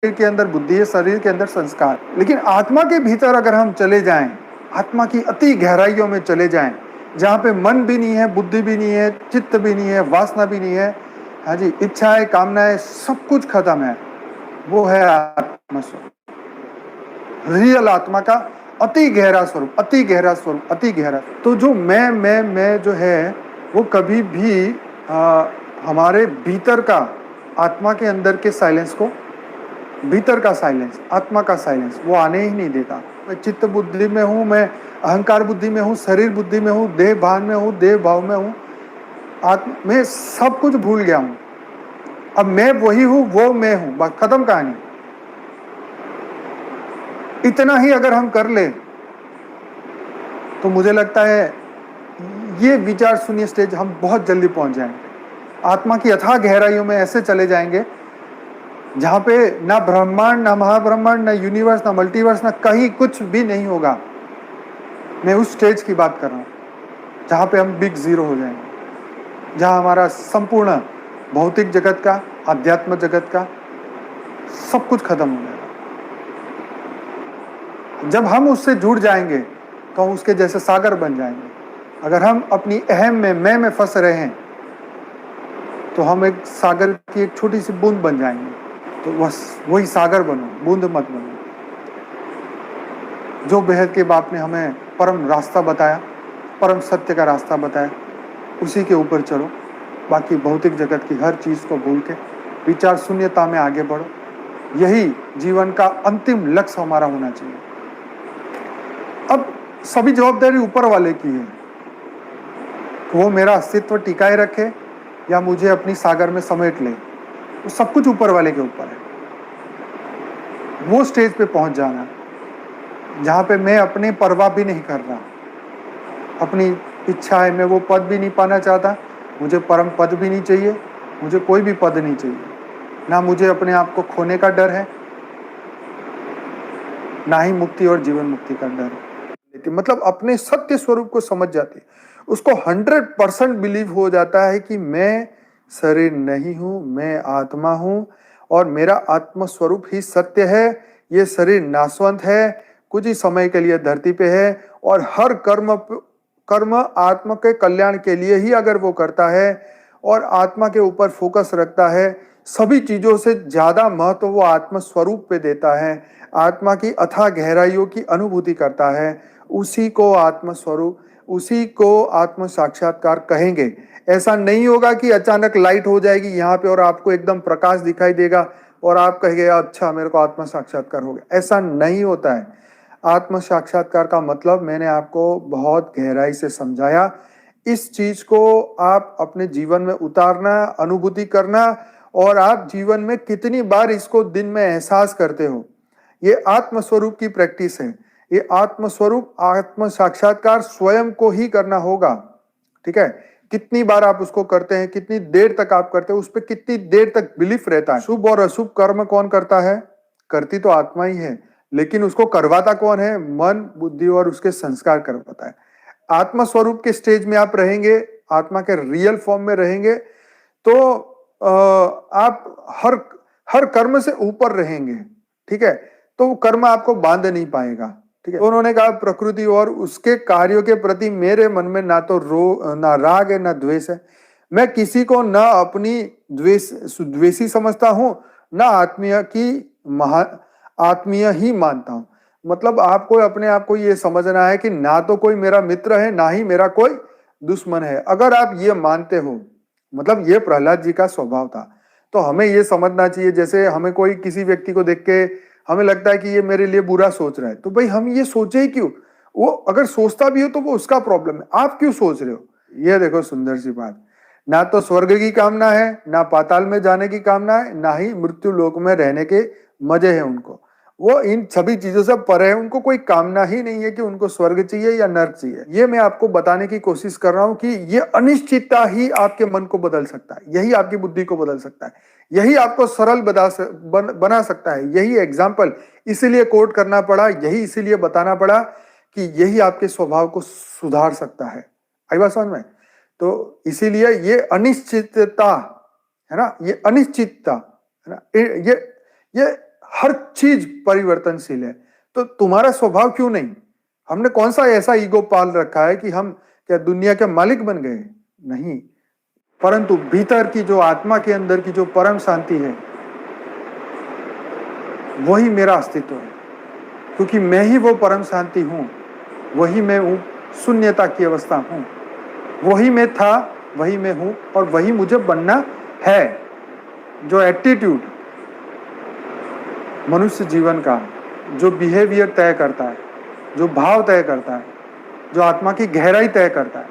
के अंदर बुद्धि है, शरीर के अंदर संस्कार। लेकिन आत्मा के भीतर अगर हम चले जाएं, आत्मा की अति गहराइयों में चले जाएं, जहां पे मन भी नहीं है, बुद्धि भी नहीं है, चित्त भी नहीं है, वासना भी नहीं है, हाँ जी, इच्छाएं, कामनाएं, सब कुछ खत्म है, वो है आत्मा स्वरूप, रियल आत्मा का अति गहरा स्वरूप, अति गहरा स्वरूप, अति गहरा। तो जो मैं जो है वो कभी भी हमारे भीतर का, आत्मा के अंदर के साइलेंस को, भीतर का साइलेंस, आत्मा का साइलेंस, वो आने ही नहीं देता। मैं चित्त बुद्धि में हूँ, मैं अहंकार बुद्धि में हूँ, शरीर बुद्धि में हूँ, देह भान में हूँ, देह भाव में हूँ, आत्मा में सब कुछ भूल गया हूँ। अब मैं वही हूँ, वो मैं हूँ, बस खत्म कहानी। इतना ही अगर हम कर ले तो मुझे लगता है ये विचार शून्य स्टेज हम बहुत जल्दी पहुंच जाएंगे। आत्मा की अथाह गहराइयों में ऐसे चले जाएंगे जहां पे ना ब्रह्मांड, ना महाब्रह्मांड, ना यूनिवर्स, ना मल्टीवर्स, ना कहीं कुछ भी नहीं होगा। मैं उस स्टेज की बात कर रहा हूं जहां पे हम बिग जीरो हो जाएंगे, जहां हमारा संपूर्ण भौतिक जगत का, आध्यात्म जगत का सब कुछ खत्म हो जाएगा। जब हम उससे जुड़ जाएंगे तो हम उसके जैसे सागर बन जाएंगे। अगर हम अपनी अहम में, मैं में फंस रहे हैं, तो हम एक सागर की एक छोटी सी बूंद बन जाएंगे। तो बस वही सागर बनो, बूंद मत बनो। जो बेहद के बाप ने हमें परम रास्ता बताया, परम सत्य का रास्ता बताया, उसी के ऊपर चलो। बाकी भौतिक जगत की हर चीज को भूल के विचार शून्यता में आगे बढ़ो। यही जीवन का अंतिम लक्ष्य हमारा होना चाहिए। अब सभी जवाबदारी ऊपर वाले की है, वो मेरा अस्तित्व टिकाए रखे या मुझे अपनी सागर में समेट ले, वो सब कुछ ऊपर वाले के ऊपर है। वो स्टेज पे पहुंच जाना जहां पे मैं अपने परवाह भी नहीं कर रहा, अपनी इच्छा है, मैं वो पद भी नहीं पाना चाहता, मुझे परम पद भी नहीं चाहिए, मुझे कोई भी पद नहीं चाहिए, ना मुझे अपने आप को खोने का डर है, ना ही मुक्ति और जीवन मुक्ति का डर है। मतलब अपने सत्य स्वरूप को समझ जाती, उसको 100% बिलीव हो जाता है कि मैं शरीर नहीं हूं, मैं आत्मा हूं और मेरा आत्म स्वरूप ही सत्य है। ये शरीर नाशवंत है, कुछ ही समय के लिए धरती पे है और हर कर्म आत्मा के कल्याण के लिए ही अगर वो करता है और आत्मा के ऊपर फोकस रखता है, सभी चीजों से ज्यादा महत्व वो आत्म स्वरूप पे देता है, आत्मा की अथाह गहराइयों की अनुभूति करता है, उसी को आत्म स्वरूप, उसी को आत्म साक्षात्कार कहेंगे। ऐसा नहीं होगा कि अचानक लाइट हो जाएगी यहाँ पे और आपको एकदम प्रकाश दिखाई देगा और आप कहेंगे अच्छा मेरे को आत्म साक्षात्कार हो गया। ऐसा नहीं होता है। आत्म साक्षात्कार का मतलब मैंने आपको बहुत गहराई से समझाया। इस चीज को आप अपने जीवन में उतारना, अनुभूति करना, और आप जीवन में कितनी बार इसको दिन में एहसास करते हो, ये आत्म स्वरूप की प्रैक्टिस है। ये आत्म स्वरूप, आत्म साक्षात्कार स्वयं को ही करना होगा। ठीक है, कितनी बार आप उसको करते हैं, कितनी देर तक आप करते हैं, उस पर कितनी देर तक बिलीफ रहता है। शुभ और अशुभ कर्म कौन करता है? करती तो आत्मा ही है, लेकिन उसको करवाता कौन है? मन, बुद्धि और उसके संस्कार करवाता है। आत्मा स्वरूप के स्टेज में आप रहेंगे, आत्मा के रियल फॉर्म में रहेंगे, तो आप हर कर्म से ऊपर रहेंगे। ठीक है, तो वो कर्म आपको बांध नहीं पाएगा। ठीक है, तो उन्होंने कहा प्रकृति और उसके कार्यों के प्रति मेरे मन में ना तो ना राग है, ना द्वेष है। मैं किसी को ना अपनी द्वेषी समझता हूं, ना आत्मीय की आत्मीय ही मानता हूं। मतलब आपको अपने आप को ये समझना है कि ना तो कोई मेरा मित्र है, ना ही मेरा कोई दुश्मन है। अगर आप ये मानते हो, मतलब ये प्रहलाद जी का स्वभाव था, तो हमें ये समझना चाहिए, जैसे हमें कोई किसी व्यक्ति को देख के हमें लगता है कि ये मेरे लिए बुरा सोच रहा है, तो भाई हम ये सोचे ही क्यों? वो अगर सोचता भी हो तो वो उसका प्रॉब्लम है, आप क्यों सोच रहे हो? ये देखो सुंदर सी बात, ना तो स्वर्ग की कामना है, ना पाताल में जाने की कामना है, ना ही मृत्यु लोक में रहने के मजे हैं उनको। वो इन सभी चीजों से परे है, उनको कोई कामना ही नहीं है कि उनको स्वर्ग चाहिए या नर्क चाहिए। ये मैं आपको बताने की कोशिश कर रहा हूं कि ये अनिश्चितता ही आपके मन को बदल सकता है, यही आपकी बुद्धि को बदल सकता है, यही आपको सरल बना सकता है। यही एग्जाम्पल इसीलिए कोट करना पड़ा, यही इसीलिए बताना पड़ा कि यही आपके स्वभाव को सुधार सकता है। आई बात समझ में? तो इसीलिए ये अनिश्चितता है ना, ये अनिश्चितता है ना, ये हर चीज परिवर्तनशील है, तो तुम्हारा स्वभाव क्यों नहीं? हमने कौन सा ऐसा ईगो पाल रखा है कि हम क्या दुनिया के मालिक बन गए? नहीं, परंतु भीतर की जो आत्मा के अंदर की जो परम शांति है, वही मेरा अस्तित्व है, क्योंकि मैं ही वो परम शांति हूं, वही मैं हूं, शून्यता की अवस्था हूं, वही मैं था, वही मैं हूं और वही मुझे बनना है। जो एटीट्यूड मनुष्य जीवन का, जो बिहेवियर तय करता है, जो भाव तय करता है, जो आत्मा की गहराई तय करता है।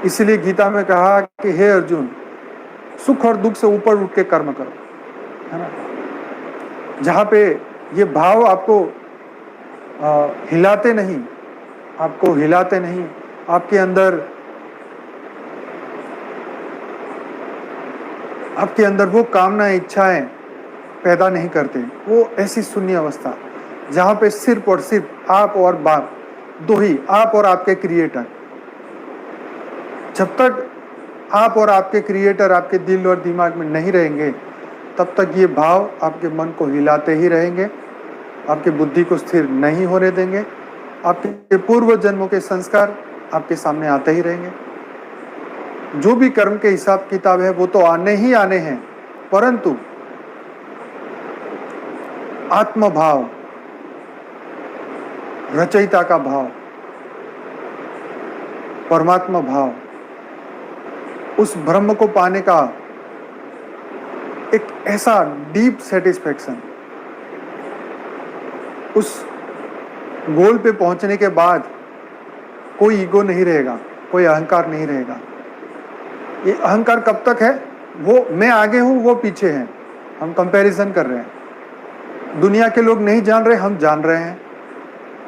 इसलिए गीता में कहा कि हे अर्जुन, सुख और दुख से ऊपर उठ के कर्म करो, है ना। जहां पे ये भाव आपको हिलाते नहीं, आपको हिलाते नहीं, आपके अंदर वो कामना इच्छाएं पैदा नहीं करते, वो ऐसी शून्य अवस्था जहां पे सिर्फ और सिर्फ आप और बाप, दो ही, आप और आपके क्रिएटर। जब तक आप और आपके क्रिएटर आपके दिल और दिमाग में नहीं रहेंगे, तब तक ये भाव आपके मन को हिलाते ही रहेंगे, आपकी बुद्धि को स्थिर नहीं होने देंगे, आपके पूर्व जन्मों के संस्कार आपके सामने आते ही रहेंगे। जो भी कर्म के हिसाब किताब है वो तो आने ही आने हैं, परंतु आत्म भाव, रचयिता का भाव, परमात्मा भाव, उस ब्रह्म को पाने का एक ऐसा डीप सेटिस्फैक्शन, उस गोल पे पहुंचने के बाद कोई ईगो नहीं रहेगा, कोई अहंकार नहीं रहेगा। ये अहंकार कब तक है? वो मैं आगे हूं, वो पीछे है, हम कंपैरिजन कर रहे हैं। दुनिया के लोग नहीं जान रहे, हम जान रहे हैं।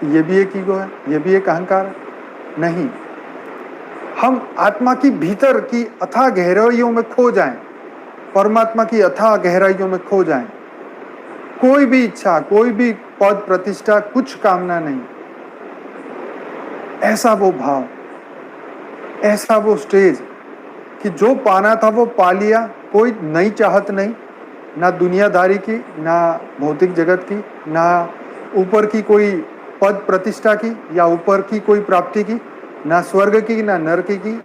ये भी एक ईगो है, ये भी एक अहंकार है। नहीं, हम आत्मा की भीतर की अथाह गहराइयों में खो जाएं, परमात्मा की अथाह गहराइयों में खो जाएं। कोई भी इच्छा, कोई भी पद प्रतिष्ठा, कुछ कामना नहीं। ऐसा वो भाव, ऐसा वो स्टेज कि जो पाना था वो पा लिया, कोई नई चाहत नहीं, ना दुनियादारी की, ना भौतिक जगत की, ना ऊपर की कोई पद प्रतिष्ठा की या ऊपर की कोई प्राप्ति की, ना स्वर्ग की, ना नरक की,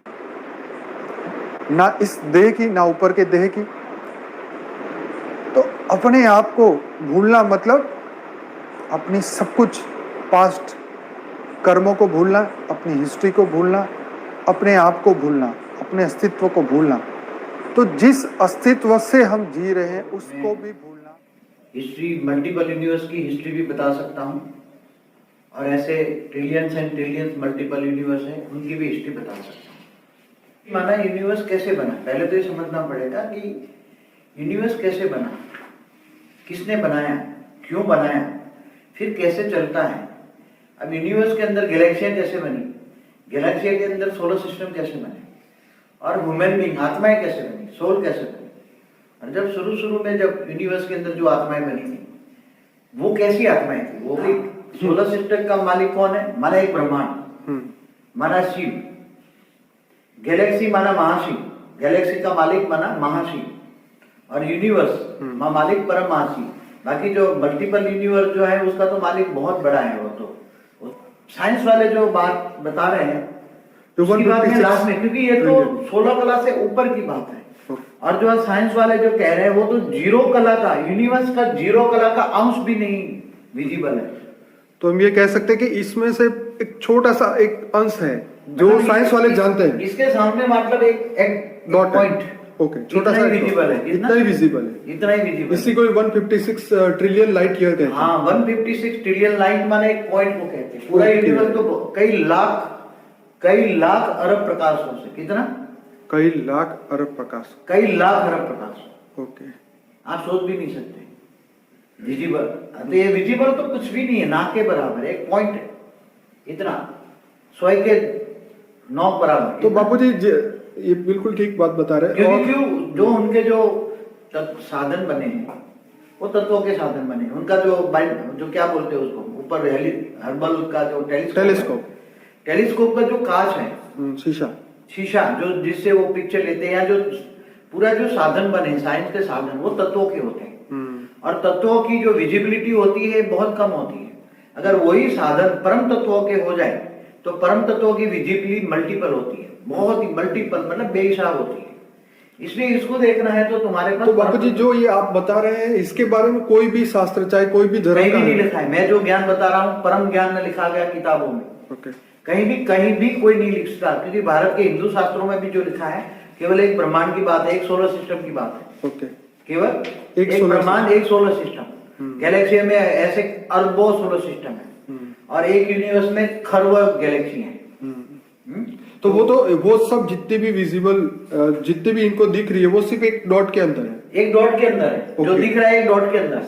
ना इस देह की, ना ऊपर के देह की। तो अपने आप को भूलना मतलब अपनी सब कुछ पास्ट कर्मों को भूलना, अपनी हिस्ट्री को भूलना, अपने आप को भूलना, अपने अस्तित्व को भूलना। तो जिस अस्तित्व से हम जी रहे हैं उसको भी भूलना। हिस्ट्री, मल्टीपल यूनिवर्स की हिस्ट्री भी बता सकता हूँ, और ऐसे trillions and trillions multiple universe हैं, उनकी भी हिस्ट्री बता सकता हूँ। माना यूनिवर्स कैसे बना, पहले तो ये समझना पड़ेगा कि यूनिवर्स कैसे बना, किसने बनाया, क्यों बनाया, फिर कैसे चलता है। अब यूनिवर्स के अंदर गैलेक्सियां कैसे बनी, गैलेक्सिया के अंदर सोलर सिस्टम कैसे बने, और ह्यूमन बीइंग आत्माएं कैसे बनी, सोल कैसे बनी। और जब शुरू में जब यूनिवर्स के अंदर जो आत्माएं बनी थी, वो कैसी आत्माएं थी, वो भी सोलर सिस्टम का मालिक कौन है, माना एक ब्रह्मांड, माना शिव, गैलेक्सी माना महाशिव, गैलेक्सी का मालिक माना महाशिव, और यूनिवर्स मालिक परम महाशिव। बाकी जो मल्टीपल यूनिवर्स जो है उसका तो मालिक बहुत बड़ा है। वो तो साइंस वाले जो बात बता रहे हैं उसकी बात है लास्ट में, क्योंकि ये तो 16 कला से ऊपर की बात है। और जो साइंस वाले जो कह रहे हैं वो तो जीरो कला का, यूनिवर्स का जीरो कला का अंश भी नहीं विजिबल है। तो हम ये कह सकते हैं कि इसमें से एक छोटा सा एक अंश है जो साइंस वाले जानते हैं। इसके सामने मतलब एक डॉट पॉइंट, ओके, छोटा सा विजिबल है, इतना ही विजिबल है, इतना ही विजिबल। इसी को 156 ट्रिलियन लाइट ईयर कहते हैं। हाँ, 156 ट्रिलियन लाइट माने एक पॉइंट को कहते हैं। पूरा यूनिवर्स तो कई लाख अरब प्रकाश वर्ष से, कितना, कई लाख अरब प्रकाश, कई लाख अरब प्रकाश। ओके, आप सोच भी नहीं सकते विजिबल। तो ये विजिबल तो कुछ भी नहीं है, ना के बराबर एक पॉइंट है, इतना 100 के 9 बराबर। तो बापूजी ये बिल्कुल ठीक बात बता रहे हैं। क्यों जो उनके जो साधन बने हैं वो तत्वों के साधन बने हैं। उनका जो क्या बोलते हैं उसको, ऊपर हर्बल का जो टेलीस्कोप का जो कांच है, शीशा जो जिससे वो पिक्चर लेते हैं, या जो पूरा जो साधन बने साइंस के साधन, वो तत्वों के होते हैं। और तत्वों की जो विजिबिलिटी होती है बहुत कम होती है। अगर वही साधन परम तत्वों के हो जाए तो परम तत्वों की विजिबिलिटी मल्टीपल होती है, बहुत ही मल्टीपल, मतलब बेहिसाब होती है। इसलिए इसको देखना है तो तुम्हारे पास तो बापू जी जो ये आप बता रहे हैं इसके बारे में कोई भी शास्त्र चाहे कोई भी धर्म कहीं का भी नहीं लिखा है। मैं जो ज्ञान बता रहा हूँ परम ज्ञान में लिखा गया किताबों में, ओके कहीं भी कोई नहीं लिखता, क्योंकि भारत के हिंदू शास्त्रों में भी जो लिखा है केवल एक ब्रह्मांड की बात है, एक सोलर सिस्टम की बात है। ओके केवल एक ब्रह्मांड, एक सोलर सिस्टम। गैलेक्सी में ऐसे अरबों सोलर सिस्टम है और एक यूनिवर्स में खरबों गैलेक्सी है। तो वो सब जितने भी विजिबल जितने भी इनको दिख रही है वो सिर्फ एक डॉट के अंदर है, एक डॉट के अंदर है, जो Okay. दिख रहा है एक डॉट के अंदर।